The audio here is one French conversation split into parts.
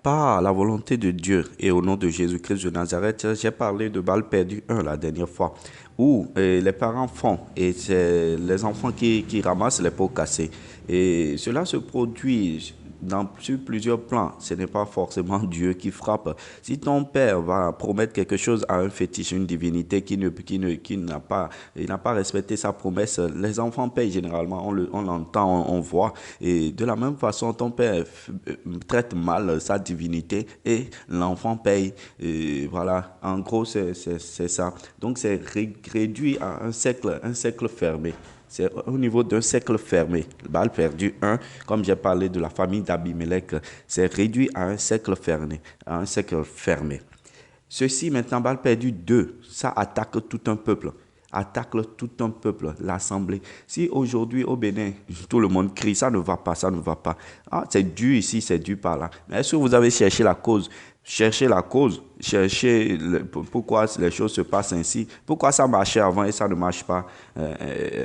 par la volonté de Dieu et au nom de Jésus-Christ de Nazareth, j'ai parlé de balle perdue 1 la dernière fois, où les parents font et c'est les enfants qui ramassent les pots cassés. Et cela se produit sur plusieurs plans. Ce n'est pas forcément Dieu qui frappe. Si ton père va promettre quelque chose à un fétiche, une divinité qui n'a pas respecté sa promesse, les enfants payent généralement. On l'entend, on voit. Et de la même façon, ton père traite mal sa divinité et l'enfant paye. Et voilà, en gros, c'est ça. Donc, c'est réduit à un cercle fermé. C'est au niveau d'un cercle fermé. Balle perdue 1, comme j'ai parlé de la famille d'Abimelech, c'est réduit à un cercle fermé. À un cercle fermé. Ceci, maintenant, balle perdue 2, ça attaque tout un peuple. Attaque tout un peuple, l'assemblée. Si aujourd'hui au Bénin, tout le monde crie, ça ne va pas, ça ne va pas. Ah, c'est dû ici, c'est dû par là. Mais est-ce que vous avez cherché la cause? Cherchez la cause, cherchez pourquoi les choses se passent ainsi, pourquoi ça marchait avant et ça ne marche pas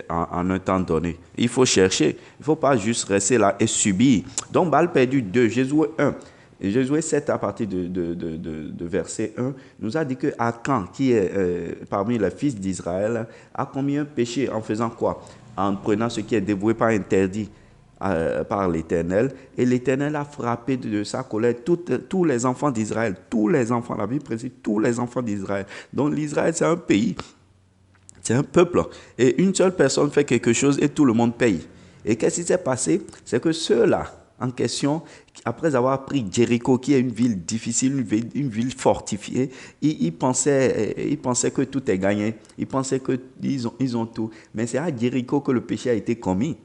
en un temps donné. Il faut chercher, il ne faut pas juste rester là et subir. Donc, balle perdue 2, Josué 1. Et Josué 7, à partir de verset 1, nous a dit que Akan, qui est parmi les fils d'Israël, a commis un péché en faisant quoi? En prenant ce qui est dévoué par interdit par l'Éternel. Et l'Éternel a frappé de sa colère tous les enfants d'Israël. Tous les enfants, la Bible précise, tous les enfants d'Israël. Donc l'Israël, c'est un pays, c'est un peuple. Et une seule personne fait quelque chose et tout le monde paye. Et qu'est-ce qui s'est passé? C'est que ceux-là, en question, après avoir pris Jéricho, qui est une ville difficile, une ville fortifiée, ils pensaient que tout est gagné. Ils pensaient qu'ils ont tout. Mais c'est à Jéricho que le péché a été commis.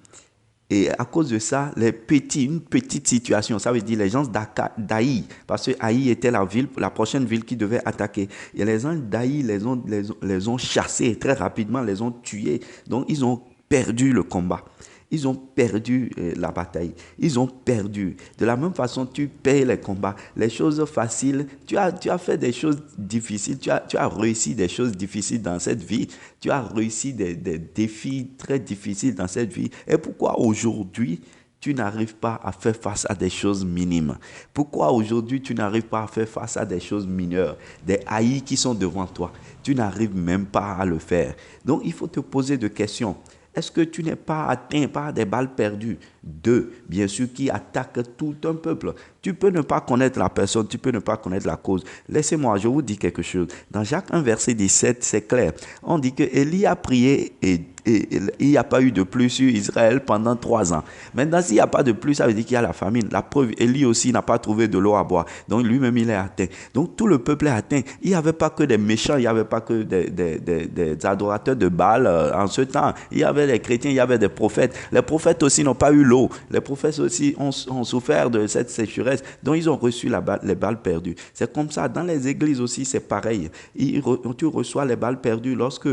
Et à cause de ça, une petite situation, ça veut dire les gens d'Aï, parce que Aï était la prochaine ville qui devait attaquer. Et les gens d'Aï les ont chassés très rapidement, les ont tués. Donc ils ont perdu le combat. Ils ont perdu la bataille. Ils ont perdu. De la même façon, tu payes les combats. Les choses faciles, tu as fait des choses difficiles. Tu as réussi des choses difficiles dans cette vie. Tu as réussi des défis très difficiles dans cette vie. Et pourquoi aujourd'hui, tu n'arrives pas à faire face à des choses minimes? Pourquoi aujourd'hui, tu n'arrives pas à faire face à des choses mineures, des haïs qui sont devant toi? Tu n'arrives même pas à le faire. Donc, il faut te poser des questions. Est-ce que tu n'es pas atteint par des balles perdues? 2, bien sûr, qui attaquent tout un peuple. Tu peux ne pas connaître la personne, tu peux ne pas connaître la cause. Laissez-moi, je vous dis quelque chose. Dans Jacques 1, verset 17, c'est clair. On dit que Élie a prié et il n'y a pas eu de pluie sur Israël pendant 3 ans. Maintenant, s'il n'y a pas de pluie, ça veut dire qu'il y a la famine. La preuve, Élie aussi n'a pas trouvé de l'eau à boire. Donc lui-même, il est atteint. Donc tout le peuple est atteint. Il n'y avait pas que des méchants, il n'y avait pas que des adorateurs de Baal en ce temps. Il y avait des chrétiens, il y avait des prophètes. Les prophètes aussi n'ont pas eu l'eau. Les prophètes aussi ont souffert de cette sécheresse. Donc ils ont reçu les balles perdues. C'est comme ça. Dans les églises aussi, c'est pareil. Tu reçois les balles perdues lorsque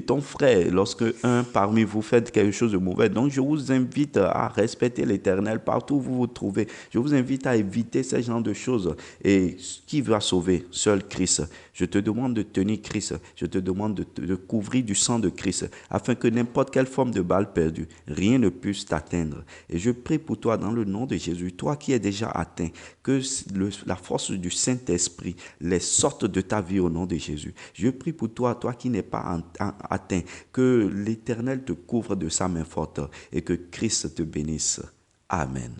ton frère, lorsque un parmi vous fait quelque chose de mauvais. Donc, je vous invite à respecter l'Éternel partout où vous vous trouvez. Je vous invite à éviter ce genre de choses. Et qui va sauver? Seul Christ. Je te demande de tenir Christ. Je te demande de couvrir du sang de Christ afin que n'importe quelle forme de balle perdue, rien ne puisse t'atteindre. Et je prie pour toi dans le nom de Jésus, toi qui es déjà atteint, que la force du Saint-Esprit les sorte de ta vie au nom de Jésus. Je prie pour toi, toi qui n'es pas atteint, que l'Éternel te couvre de sa main forte et que Christ te bénisse. Amen.